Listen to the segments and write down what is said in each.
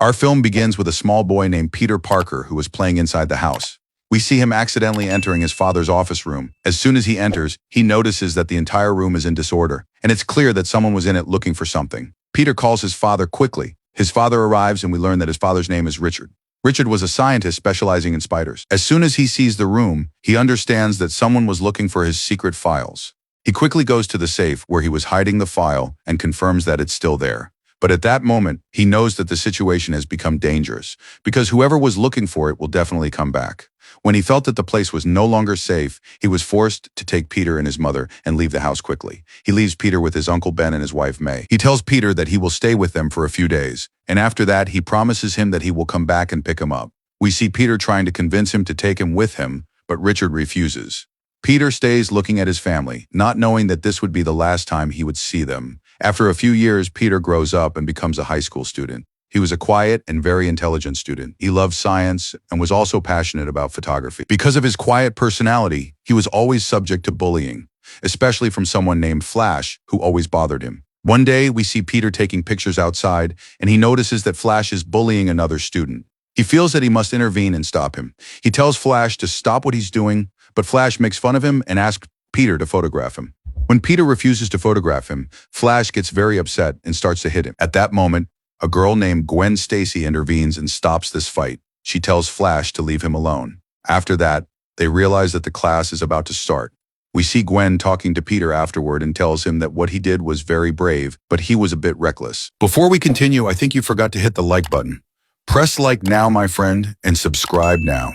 Our film begins with a small boy named Peter Parker who was playing inside the house. We see him accidentally entering his father's office room. As soon as he enters, he notices that the entire room is in disorder, and it's clear that someone was in it looking for something. Peter calls his father quickly. His father arrives and we learn that his father's name is Richard. Richard was a scientist specializing in spiders. As soon as he sees the room, he understands that someone was looking for his secret files. He quickly goes to the safe where he was hiding the file and confirms that it's still there. But at that moment, he knows that the situation has become dangerous because whoever was looking for it will definitely come back. When he felt that the place was no longer safe, he was forced to take Peter and his mother and leave the house quickly. He leaves Peter with his Uncle Ben and his wife May. He tells Peter that he will stay with them for a few days, and after that, he promises him that he will come back and pick him up. We see Peter trying to convince him to take him with him, but Richard refuses. Peter stays looking at his family, not knowing that this would be the last time he would see them. After a few years, Peter grows up and becomes a high school student. He was a quiet and very intelligent student. He loved science and was also passionate about photography. Because of his quiet personality, he was always subject to bullying, especially from someone named Flash, who always bothered him. One day, we see Peter taking pictures outside, and he notices that Flash is bullying another student. He feels that he must intervene and stop him. He tells Flash to stop what he's doing, but Flash makes fun of him and asks Peter to photograph him. When Peter refuses to photograph him, Flash gets very upset and starts to hit him. At that moment, a girl named Gwen Stacy intervenes and stops this fight. She tells Flash to leave him alone. After that, they realize that the class is about to start. We see Gwen talking to Peter afterward and tells him that what he did was very brave, but he was a bit reckless. Before we continue, I think you forgot to hit the like button. Press like now, my friend, and subscribe now.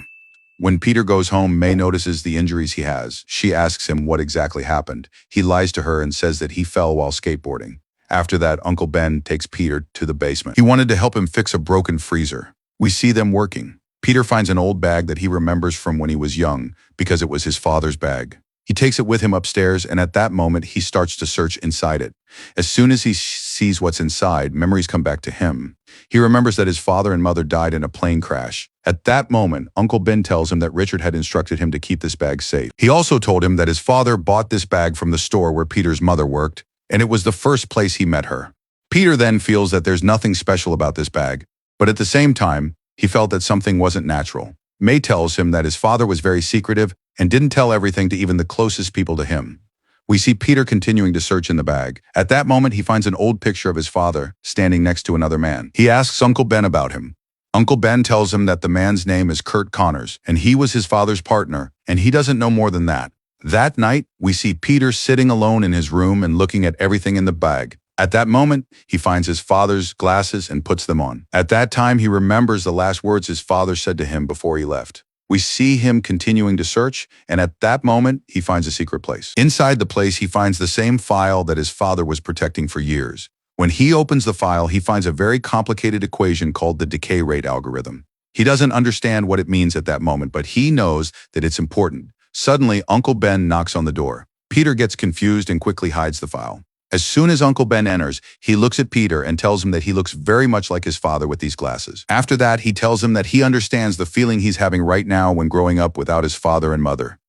When Peter goes home, May notices the injuries he has. She asks him what exactly happened. He lies to her and says that he fell while skateboarding. After that, Uncle Ben takes Peter to the basement. He wanted to help him fix a broken freezer. We see them working. Peter finds an old bag that he remembers from when he was young because it was his father's bag. He takes it with him upstairs, and at that moment, he starts to search inside it. As soon as he sees what's inside, memories come back to him. He remembers that his father and mother died in a plane crash. At that moment, Uncle Ben tells him that Richard had instructed him to keep this bag safe. He also told him that his father bought this bag from the store where Peter's mother worked, and it was the first place he met her. Peter then feels that there's nothing special about this bag, but at the same time, he felt that something wasn't natural. May tells him that his father was very secretive and didn't tell everything to even the closest people to him. We see Peter continuing to search in the bag. At that moment, he finds an old picture of his father standing next to another man. He asks Uncle Ben about him. Uncle Ben tells him that the man's name is Kurt Connors, and he was his father's partner, and he doesn't know more than that. That night, we see Peter sitting alone in his room and looking at everything in the bag. At that moment, he finds his father's glasses and puts them on. At that time, he remembers the last words his father said to him before he left. We see him continuing to search, and at that moment, he finds a secret place. Inside the place, he finds the same file that his father was protecting for years. When he opens the file, he finds a very complicated equation called the decay rate algorithm. He doesn't understand what it means at that moment, but he knows that it's important. Suddenly, Uncle Ben knocks on the door. Peter gets confused and quickly hides the file. As soon as Uncle Ben enters, he looks at Peter and tells him that he looks very much like his father with these glasses. After that, he tells him that he understands the feeling he's having right now when growing up without his father and mother.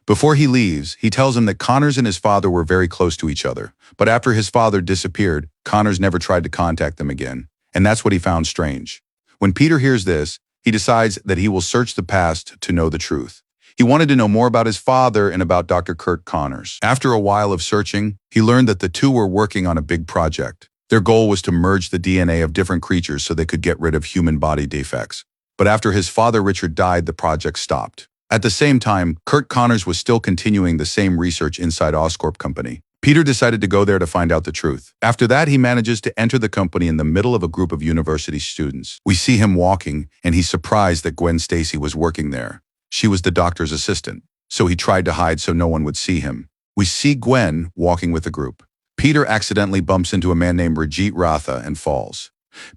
Before he leaves, he tells him that Connors and his father were very close to each other. But after his father disappeared, Connors never tried to contact them again. And that's what he found strange. When Peter hears this, he decides that he will search the past to know the truth. He wanted to know more about his father and about Dr. Kurt Connors. After a while of searching, he learned that the two were working on a big project. Their goal was to merge the DNA of different creatures so they could get rid of human body defects. But after his father Richard died, the project stopped. At the same time, Kurt Connors was still continuing the same research inside Oscorp Company. Peter decided to go there to find out the truth. After that, he manages to enter the company in the middle of a group of university students. We see him walking, and he's surprised that Gwen Stacy was working there. She was the doctor's assistant, so he tried to hide so no one would see him. We see Gwen walking with the group. Peter accidentally bumps into a man named Rajit Ratha and falls.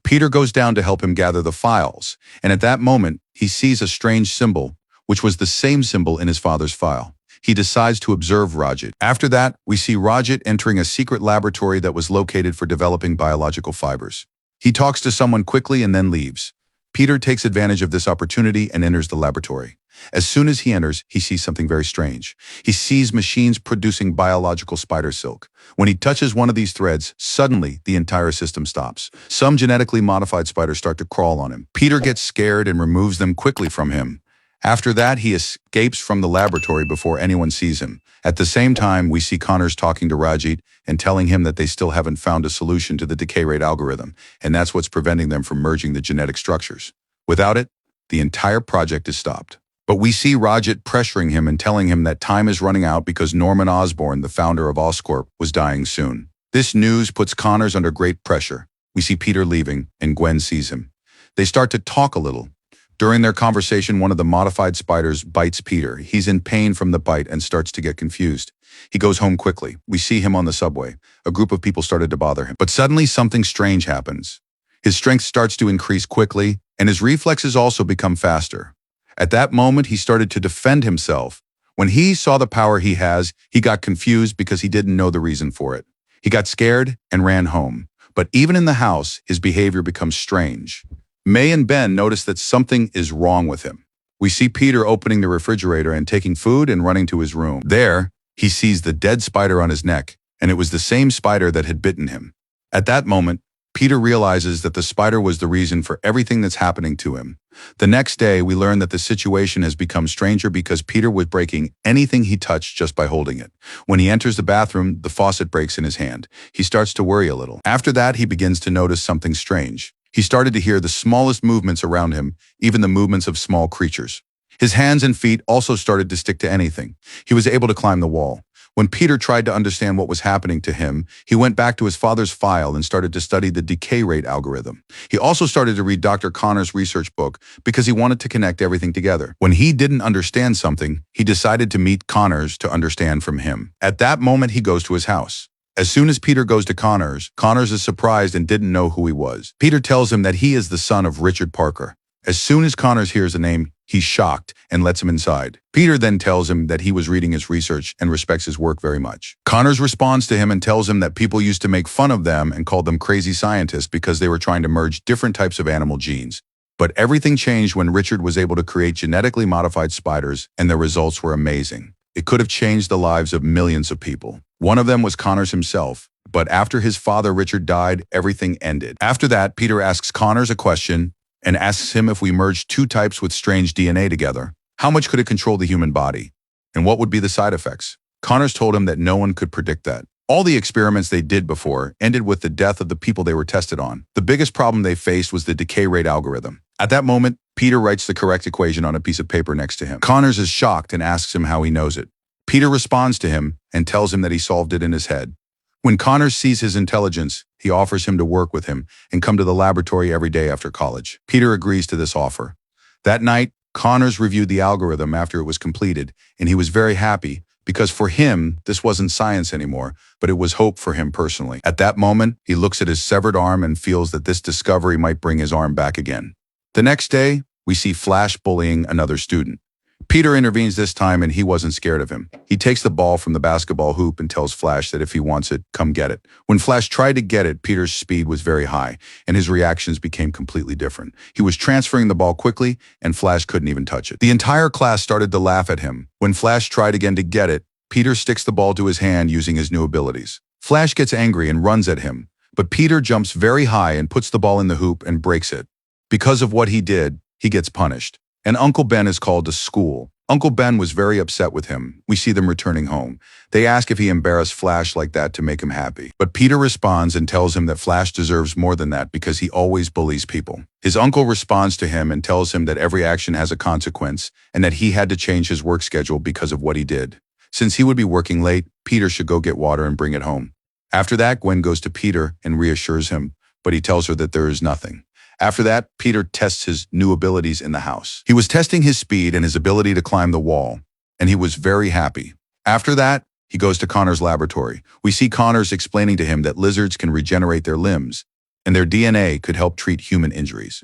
Peter goes down to help him gather the files, and at that moment, he sees a strange symbol, which was the same symbol in his father's file. He decides to observe Rajit. After that, we see Rajit entering a secret laboratory that was located for developing biological fibers. He talks to someone quickly and then leaves. Peter takes advantage of this opportunity and enters the laboratory. As soon as he enters, he sees something very strange. He sees machines producing biological spider silk. When he touches one of these threads, suddenly the entire system stops. Some genetically modified spiders start to crawl on him. Peter gets scared and removes them quickly from him. After that, he escapes from the laboratory before anyone sees him. At the same time, we see Connors talking to Rajit and telling him that they still haven't found a solution to the decay rate algorithm, and that's what's preventing them from merging the genetic structures. Without it, the entire project is stopped. But we see Rajit pressuring him and telling him that time is running out because Norman Osborn, the founder of Oscorp, was dying soon. This news puts Connors under great pressure. We see Peter leaving, and Gwen sees him. They start to talk a little. During their conversation, one of the modified spiders bites Peter. He's in pain from the bite and starts to get confused. He goes home quickly. We see him on the subway. A group of people started to bother him. But suddenly something strange happens. His strength starts to increase quickly, and his reflexes also become faster. At that moment, he started to defend himself. When he saw the power he has, he got confused because he didn't know the reason for it. He got scared and ran home. But even in the house, his behavior becomes strange. May and Ben notice that something is wrong with him. We see Peter opening the refrigerator and taking food and running to his room. There, he sees the dead spider on his neck, and it was the same spider that had bitten him. At that moment, Peter realizes that the spider was the reason for everything that's happening to him. The next day, we learn that the situation has become stranger because Peter was breaking anything he touched just by holding it. When he enters the bathroom, the faucet breaks in his hand. He starts to worry a little. After that, he begins to notice something strange. He started to hear the smallest movements around him, even the movements of small creatures. His hands and feet also started to stick to anything. He was able to climb the wall. When Peter tried to understand what was happening to him, he went back to his father's file and started to study the decay rate algorithm. He also started to read Dr. Connor's research book because he wanted to connect everything together. When he didn't understand something, he decided to meet Connors to understand from him. At that moment, he goes to his house. As soon as Peter goes to Connors is surprised and didn't know who he was. Peter tells him that he is the son of Richard Parker. As soon as Connors hears the name, he's shocked and lets him inside. Peter then tells him that he was reading his research and respects his work very much. Connors responds to him and tells him that people used to make fun of them and called them crazy scientists because they were trying to merge different types of animal genes. But everything changed when Richard was able to create genetically modified spiders, and the results were amazing. It could have changed the lives of millions of people. One of them was Connors himself, but after his father Richard died, everything ended. After that, Peter asks Connors a question and asks him if we merged two types with strange DNA together, how much could it control the human body? And what would be the side effects? Connors told him that no one could predict that. All the experiments they did before ended with the death of the people they were tested on. The biggest problem they faced was the decay rate algorithm. At that moment, Peter writes the correct equation on a piece of paper next to him. Connors is shocked and asks him how he knows it. Peter responds to him and tells him that he solved it in his head. When Connors sees his intelligence, he offers him to work with him and come to the laboratory every day after college. Peter agrees to this offer. That night, Connors reviewed the algorithm after it was completed, and he was very happy because for him, this wasn't science anymore, but it was hope for him personally. At that moment, he looks at his severed arm and feels that this discovery might bring his arm back again. The next day, we see Flash bullying another student. Peter intervenes this time and he wasn't scared of him. He takes the ball from the basketball hoop and tells Flash that if he wants it, come get it. When Flash tried to get it, Peter's speed was very high and his reactions became completely different. He was transferring the ball quickly and Flash couldn't even touch it. The entire class started to laugh at him. When Flash tried again to get it, Peter sticks the ball to his hand using his new abilities. Flash gets angry and runs at him, but Peter jumps very high and puts the ball in the hoop and breaks it. Because of what he did, he gets punished. And Uncle Ben is called to school. Uncle Ben was very upset with him. We see them returning home. They ask if he embarrassed Flash like that to make him happy. But Peter responds and tells him that Flash deserves more than that because he always bullies people. His uncle responds to him and tells him that every action has a consequence and that he had to change his work schedule because of what he did. Since he would be working late, Peter should go get water and bring it home. After that, Gwen goes to Peter and reassures him, but he tells her that there is nothing. After that, Peter tests his new abilities in the house. He was testing his speed and his ability to climb the wall, and he was very happy. After that, he goes to Connor's laboratory. We see Connors explaining to him that lizards can regenerate their limbs, and their DNA could help treat human injuries.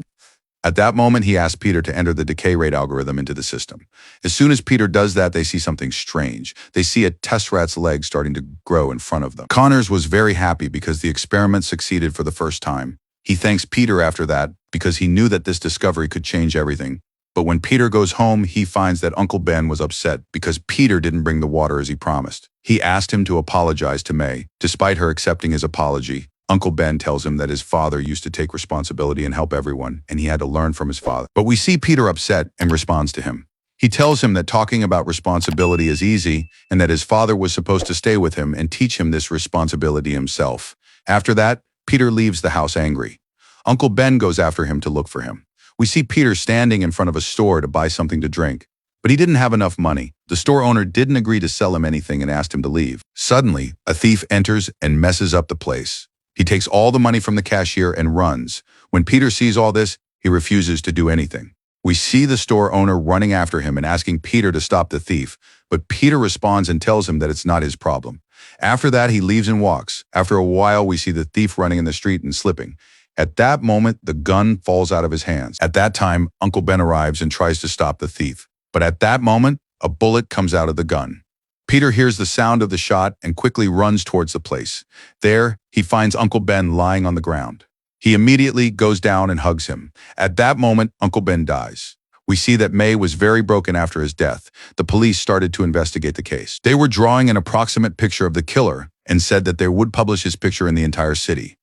At that moment, he asks Peter to enter the decay rate algorithm into the system. As soon as Peter does that, they see something strange. They see a test rat's leg starting to grow in front of them. Connors was very happy because the experiment succeeded for the first time. He thanks Peter after that because he knew that this discovery could change everything. But when Peter goes home, he finds that Uncle Ben was upset because Peter didn't bring the water as he promised. He asked him to apologize to May. Despite her accepting his apology, Uncle Ben tells him that his father used to take responsibility and help everyone, and he had to learn from his father. But we see Peter upset and responds to him. He tells him that talking about responsibility is easy and that his father was supposed to stay with him and teach him this responsibility himself. After that, Peter leaves the house angry. Uncle Ben goes after him to look for him. We see Peter standing in front of a store to buy something to drink, but he didn't have enough money. The store owner didn't agree to sell him anything and asked him to leave. Suddenly, a thief enters and messes up the place. He takes all the money from the cashier and runs. When Peter sees all this, he refuses to do anything. We see the store owner running after him and asking Peter to stop the thief, but Peter responds and tells him that it's not his problem. After that, he leaves and walks. After a while, we see the thief running in the street and slipping. At that moment, the gun falls out of his hands. At that time, Uncle Ben arrives and tries to stop the thief. But at that moment, a bullet comes out of the gun. Peter hears the sound of the shot and quickly runs towards the place. There, he finds Uncle Ben lying on the ground. He immediately goes down and hugs him. At that moment, Uncle Ben dies. We see that May was very broken after his death. The police started to investigate the case. They were drawing an approximate picture of the killer and said that they would publish his picture in the entire city.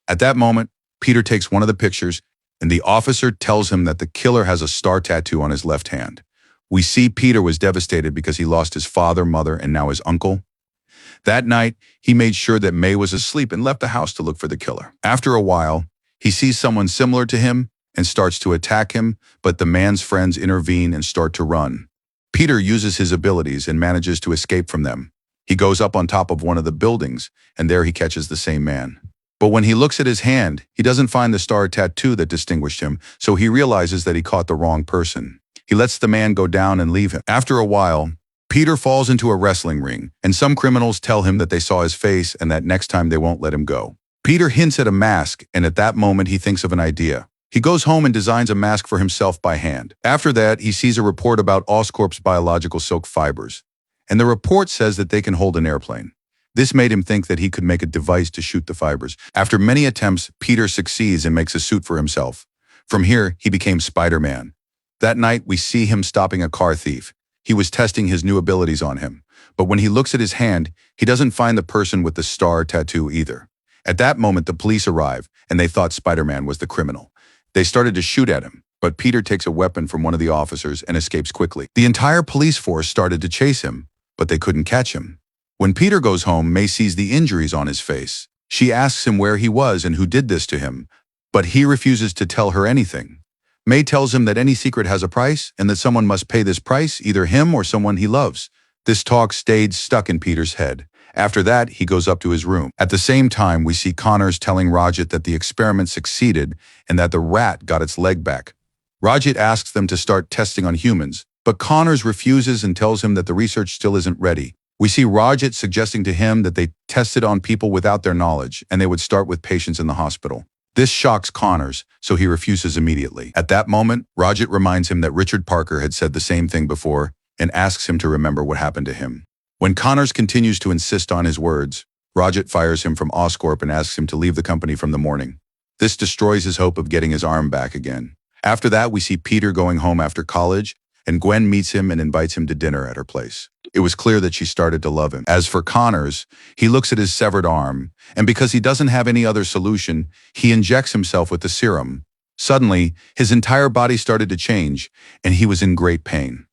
At that moment, Peter takes one of the pictures, and the officer tells him that the killer has a star tattoo on his left hand. We see Peter was devastated because he lost his father, mother, and now his uncle. That night, he made sure that May was asleep and left the house to look for the killer. After a while, he sees someone similar to him and starts to attack him, but the man's friends intervene and start to run. Peter uses his abilities and manages to escape from them. He goes up on top of one of the buildings, and there he catches the same man. But when he looks at his hand, he doesn't find the star tattoo that distinguished him, so he realizes that he caught the wrong person. He lets the man go down and leave him. After a while, Peter falls into a wrestling ring, and some criminals tell him that they saw his face and that next time they won't let him go. Peter hints at a mask, and at that moment he thinks of an idea. He goes home and designs a mask for himself by hand. After that, he sees a report about Oscorp's biological silk fibers, and the report says that they can hold an airplane. This made him think that he could make a device to shoot the fibers. After many attempts, Peter succeeds and makes a suit for himself. From here, he became Spider-Man. That night, we see him stopping a car thief. He was testing his new abilities on him. But when he looks at his hand, he doesn't find the person with the star tattoo either. At that moment, the police arrive, and they thought Spider-Man was the criminal. They started to shoot at him, but Peter takes a weapon from one of the officers and escapes quickly. The entire police force started to chase him, but they couldn't catch him. When Peter goes home, May sees the injuries on his face. She asks him where he was and who did this to him, but he refuses to tell her anything. May tells him that any secret has a price and that someone must pay this price, either him or someone he loves. This talk stayed stuck in Peter's head. After that, he goes up to his room. At the same time, we see Connors telling Rajat that the experiment succeeded and that the rat got its leg back. Rajat asks them to start testing on humans, but Connors refuses and tells him that the research still isn't ready. We see Rajat suggesting to him that they tested on people without their knowledge and they would start with patients in the hospital. This shocks Connors, so he refuses immediately. At that moment, Rajat reminds him that Richard Parker had said the same thing before and asks him to remember what happened to him. When Connors continues to insist on his words, Rajat fires him from Oscorp and asks him to leave the company from the morning. This destroys his hope of getting his arm back again. After that, we see Peter going home after college, and Gwen meets him and invites him to dinner at her place. It was clear that she started to love him. As for Connors, he looks at his severed arm, and because he doesn't have any other solution, he injects himself with the serum. Suddenly, his entire body started to change, and he was in great pain.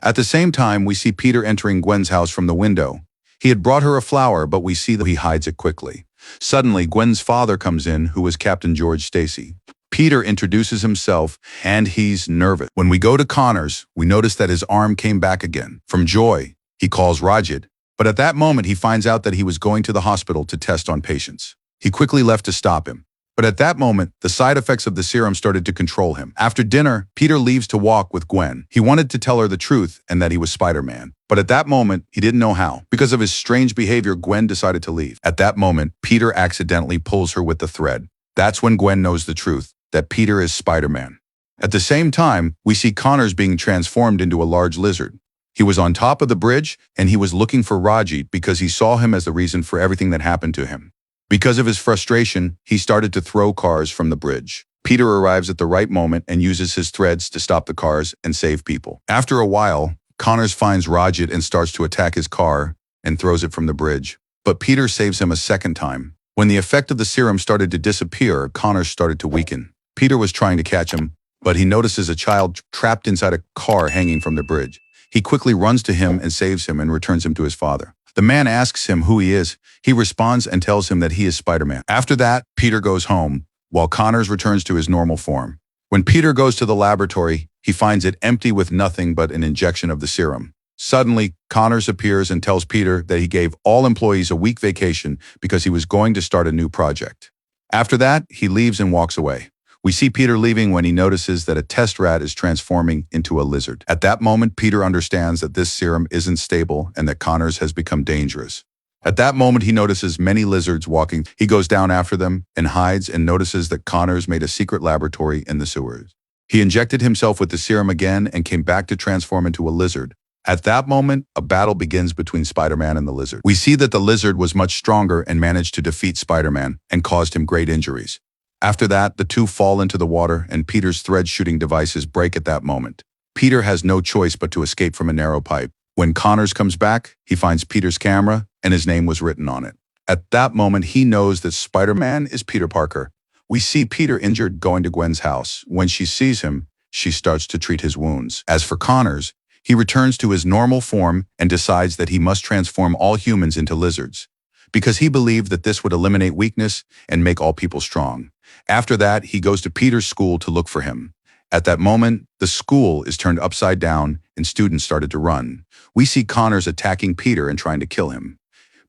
At the same time, we see Peter entering Gwen's house from the window. He had brought her a flower, but we see that he hides it quickly. Suddenly, Gwen's father comes in, who was Captain George Stacy. Peter introduces himself, and he's nervous. When we go to Connors, we notice that his arm came back again. From joy, he calls Rajat, but at that moment he finds out that he was going to the hospital to test on patients. He quickly left to stop him. But at that moment, the side effects of the serum started to control him. After dinner, Peter leaves to walk with Gwen. He wanted to tell her the truth and that he was Spider-Man. But at that moment, he didn't know how. Because of his strange behavior, Gwen decided to leave. At that moment, Peter accidentally pulls her with the thread. That's when Gwen knows the truth, that Peter is Spider-Man. At the same time, we see Connors being transformed into a large lizard. He was on top of the bridge, and he was looking for Rajat because he saw him as the reason for everything that happened to him. Because of his frustration, he started to throw cars from the bridge. Peter arrives at the right moment and uses his threads to stop the cars and save people. After a while, Connors finds Rajat and starts to attack his car and throws it from the bridge. But Peter saves him a second time. When the effect of the serum started to disappear, Connors started to weaken. Peter was trying to catch him, but he notices a child trapped inside a car hanging from the bridge. He quickly runs to him and saves him and returns him to his father. The man asks him who he is. He responds and tells him that he is Spider-Man. After that, Peter goes home, while Connors returns to his normal form. When Peter goes to the laboratory, he finds it empty with nothing but an injection of the serum. Suddenly, Connors appears and tells Peter that he gave all employees a week vacation because he was going to start a new project. After that, he leaves and walks away. We see Peter leaving when he notices that a test rat is transforming into a lizard. At that moment, Peter understands that this serum isn't stable and that Connors has become dangerous. At that moment, he notices many lizards walking. He goes down after them and hides and notices that Connors made a secret laboratory in the sewers. He injected himself with the serum again and came back to transform into a lizard. At that moment, a battle begins between Spider-Man and the lizard. We see that the lizard was much stronger and managed to defeat Spider-Man and caused him great injuries. After that, the two fall into the water and Peter's thread-shooting devices break at that moment. Peter has no choice but to escape from a narrow pipe. When Connors comes back, he finds Peter's camera and his name was written on it. At that moment, he knows that Spider-Man is Peter Parker. We see Peter injured going to Gwen's house. When she sees him, she starts to treat his wounds. As for Connors, he returns to his normal form and decides that he must transform all humans into lizards, because he believed that this would eliminate weakness and make all people strong. After that, he goes to Peter's school to look for him. At that moment, the school is turned upside down and students started to run. We see Connors attacking Peter and trying to kill him.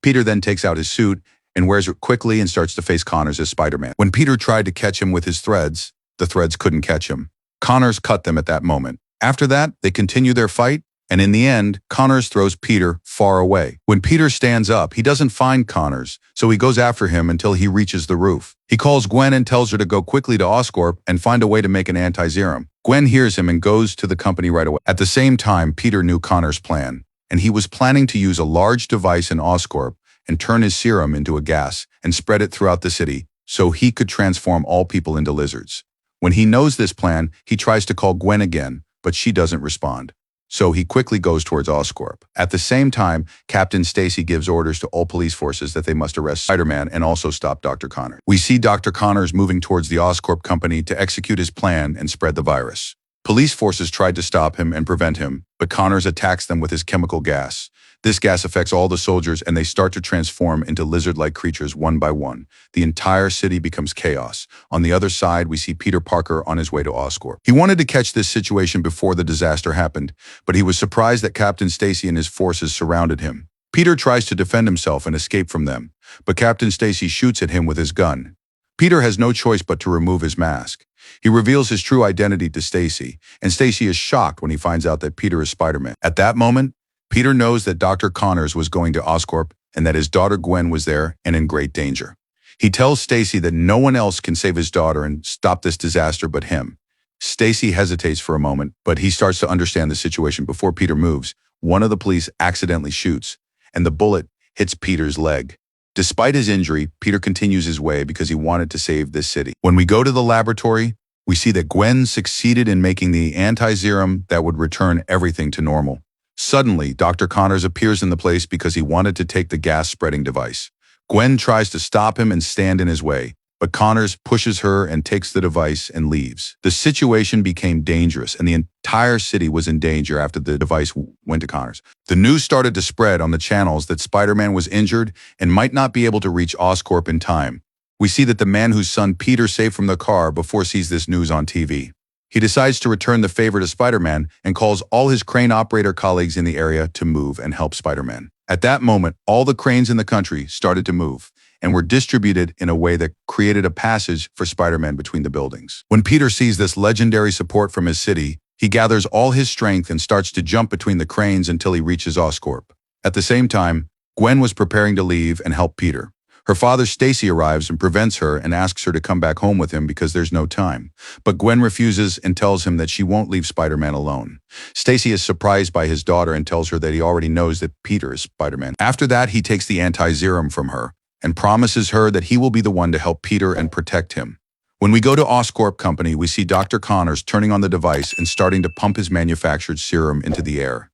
Peter then takes out his suit and wears it quickly and starts to face Connors as Spider-Man. When Peter tried to catch him with his threads, the threads couldn't catch him. Connors cut them at that moment. After that, they continue their fight, and in the end, Connors throws Peter far away. When Peter stands up, he doesn't find Connors, so he goes after him until he reaches the roof. He calls Gwen and tells her to go quickly to Oscorp and find a way to make an anti-serum. Gwen hears him and goes to the company right away. At the same time, Peter knew Connors' plan, and he was planning to use a large device in Oscorp and turn his serum into a gas and spread it throughout the city so he could transform all people into lizards. When he knows this plan, he tries to call Gwen again, but she doesn't respond. So he quickly goes towards Oscorp. At the same time, Captain Stacy gives orders to all police forces that they must arrest Spider-Man and also stop Dr. Connors. We see Dr. Connors moving towards the Oscorp company to execute his plan and spread the virus. Police forces tried to stop him and prevent him, but Connors attacks them with his chemical gas. This gas affects all the soldiers and they start to transform into lizard-like creatures one by one. The entire city becomes chaos. On the other side, we see Peter Parker on his way to Oscorp. He wanted to catch this situation before the disaster happened, but he was surprised that Captain Stacy and his forces surrounded him. Peter tries to defend himself and escape from them, but Captain Stacy shoots at him with his gun. Peter has no choice but to remove his mask. He reveals his true identity to Stacy, and Stacy is shocked when he finds out that Peter is Spider-Man. At that moment, Peter knows that Dr. Connors was going to Oscorp and that his daughter Gwen was there and in great danger. He tells Stacy that no one else can save his daughter and stop this disaster but him. Stacy hesitates for a moment, but he starts to understand the situation. Before Peter moves, one of the police accidentally shoots, and the bullet hits Peter's leg. Despite his injury, Peter continues his way because he wanted to save this city. When we go to the laboratory, we see that Gwen succeeded in making the anti-serum that would return everything to normal. Suddenly, Dr. Connors appears in the place because he wanted to take the gas-spreading device. Gwen tries to stop him and stand in his way, but Connors pushes her and takes the device and leaves. The situation became dangerous, and the entire city was in danger after the device went to Connors. The news started to spread on the channels that Spider-Man was injured and might not be able to reach Oscorp in time. We see that the man whose son Peter saved from the car before sees this news on TV. He decides to return the favor to Spider-Man and calls all his crane operator colleagues in the area to move and help Spider-Man. At that moment, all the cranes in the country started to move and were distributed in a way that created a passage for Spider-Man between the buildings. When Peter sees this legendary support from his city, he gathers all his strength and starts to jump between the cranes until he reaches Oscorp. At the same time, Gwen was preparing to leave and help Peter. Her father Stacy arrives and prevents her and asks her to come back home with him because there's no time. But Gwen refuses and tells him that she won't leave Spider-Man alone. Stacy is surprised by his daughter and tells her that he already knows that Peter is Spider-Man. After that, he takes the anti-serum from her and promises her that he will be the one to help Peter and protect him. When we go to Oscorp Company, we see Dr. Connors turning on the device and starting to pump his manufactured serum into the air.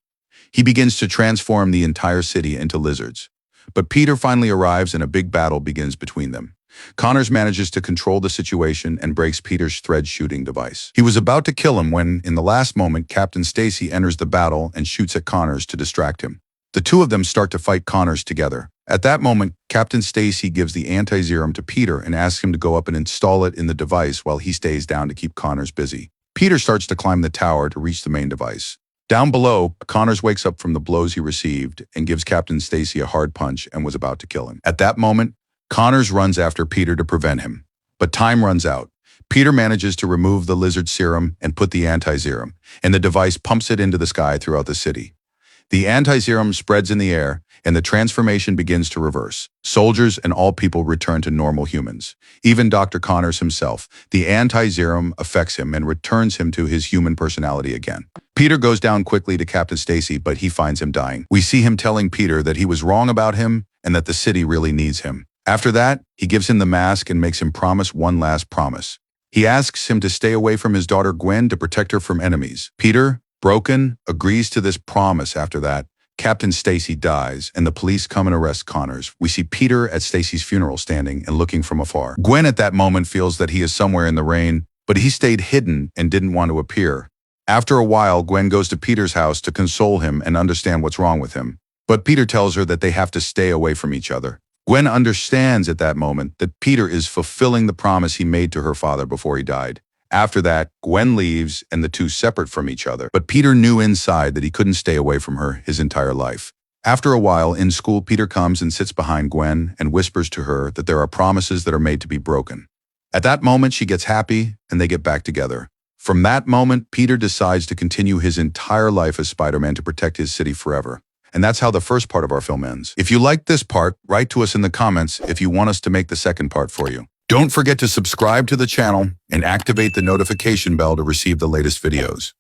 He begins to transform the entire city into lizards. But Peter finally arrives and a big battle begins between them. Connors manages to control the situation and breaks Peter's thread-shooting device. He was about to kill him when, in the last moment, Captain Stacy enters the battle and shoots at Connors to distract him. The two of them start to fight Connors together. At that moment, Captain Stacy gives the anti-serum to Peter and asks him to go up and install it in the device while he stays down to keep Connors busy. Peter starts to climb the tower to reach the main device. Down below, Connors wakes up from the blows he received and gives Captain Stacy a hard punch and was about to kill him. At that moment, Connors runs after Peter to prevent him. But time runs out. Peter manages to remove the lizard serum and put the anti-serum, and the device pumps it into the sky throughout the city. The anti-serum spreads in the air, and the transformation begins to reverse. Soldiers and all people return to normal humans. Even Dr. Connors himself, the anti-serum affects him and returns him to his human personality again. Peter goes down quickly to Captain Stacy, but he finds him dying. We see him telling Peter that he was wrong about him and that the city really needs him. After that, he gives him the mask and makes him promise one last promise. He asks him to stay away from his daughter Gwen to protect her from enemies. Peter, broken, agrees to this promise. After that, Captain Stacy dies and the police come and arrest Connors. We see Peter at Stacy's funeral standing and looking from afar. Gwen at that moment feels that he is somewhere in the rain, but he stayed hidden and didn't want to appear. After a while, Gwen goes to Peter's house to console him and understand what's wrong with him. But Peter tells her that they have to stay away from each other. Gwen understands at that moment that Peter is fulfilling the promise he made to her father before he died. After that, Gwen leaves and the two separate from each other. But Peter knew inside that he couldn't stay away from her his entire life. After a while, in school, Peter comes and sits behind Gwen and whispers to her that there are promises that are made to be broken. At that moment, she gets happy and they get back together. From that moment, Peter decides to continue his entire life as Spider-Man to protect his city forever. And that's how the first part of our film ends. If you liked this part, write to us in the comments if you want us to make the second part for you. Don't forget to subscribe to the channel and activate the notification bell to receive the latest videos.